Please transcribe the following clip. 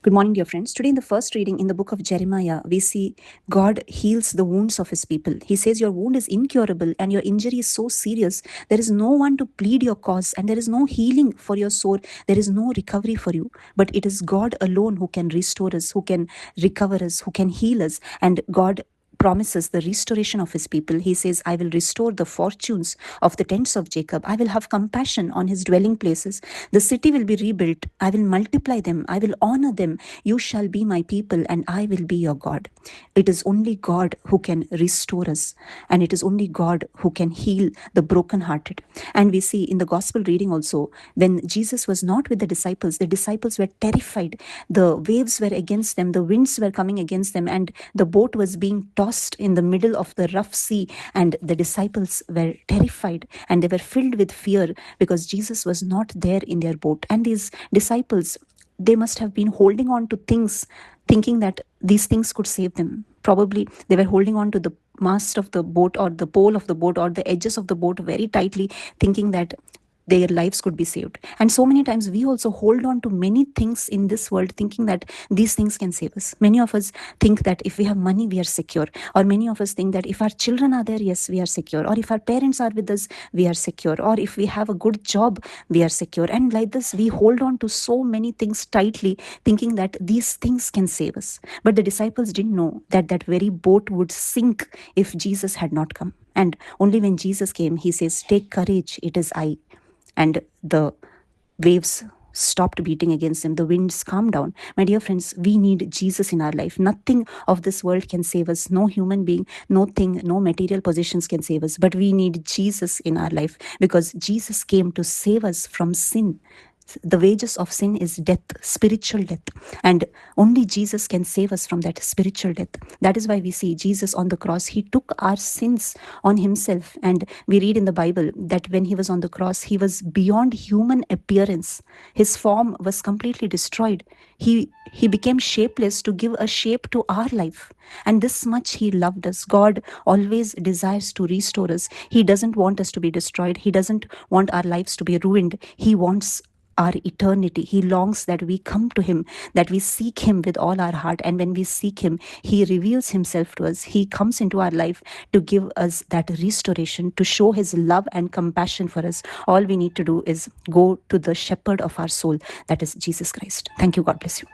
Good morning, dear friends. Today, in the first reading in the book of Jeremiah, we see God heals the wounds of his people. He says, your wound is incurable and your injury is so serious. There is no one to plead your cause and there is no healing for your sore. There is no recovery for you. But it is God alone who can restore us, who can recover us, who can heal us. And God promises the restoration of his people. He says, I will restore the fortunes of the tents of Jacob. I will have compassion on his dwelling places. The city will be rebuilt. I will multiply them. I will honor them. You shall be my people and I will be your God. It is only God who can restore us, and it is only God who can heal the brokenhearted. And we see in the gospel reading also, when Jesus was not with the disciples were terrified. The waves were against them, the winds were coming against them, and the boat was being tossed in the middle of the rough sea, and the disciples were terrified and they were filled with fear because Jesus was not there in their boat. And these disciples, they must have been holding on to things, thinking that these things could save them. Probably they were holding on to the mast of the boat or the pole of the boat or the edges of the boat very tightly, thinking that their lives could be saved. And so many times we also hold on to many things in this world, thinking that these things can save us. Many of us think that if we have money, we are secure. Or many of us think that if our children are there, yes, we are secure. Or if our parents are with us, we are secure. Or if we have a good job, we are secure. And like this, we hold on to so many things tightly, thinking that these things can save us. But the disciples didn't know that that very boat would sink if Jesus had not come. And only when Jesus came, he says, take courage, it is I. And the waves stopped beating against them. The winds calmed down. My dear friends, we need Jesus in our life. Nothing of this world can save us. No human being, no thing, no material possessions can save us. But we need Jesus in our life because Jesus came to save us from sin. The wages of sin is death, spiritual death. And only Jesus can save us from that spiritual death. That is why we see Jesus on the cross. He took our sins on himself. And we read in the Bible that when he was on the cross, he was beyond human appearance. His form was completely destroyed. He became shapeless to give a shape to our life. And this much he loved us. God always desires to restore us. He doesn't want us to be destroyed. He doesn't want our lives to be ruined. He wants our eternity. He longs that we come to him, that we seek him with all our heart. And when we seek him, he reveals himself to us. He comes into our life to give us that restoration, to show his love and compassion for us. All we need to do is go to the shepherd of our soul, that is Jesus Christ. Thank you. God bless you.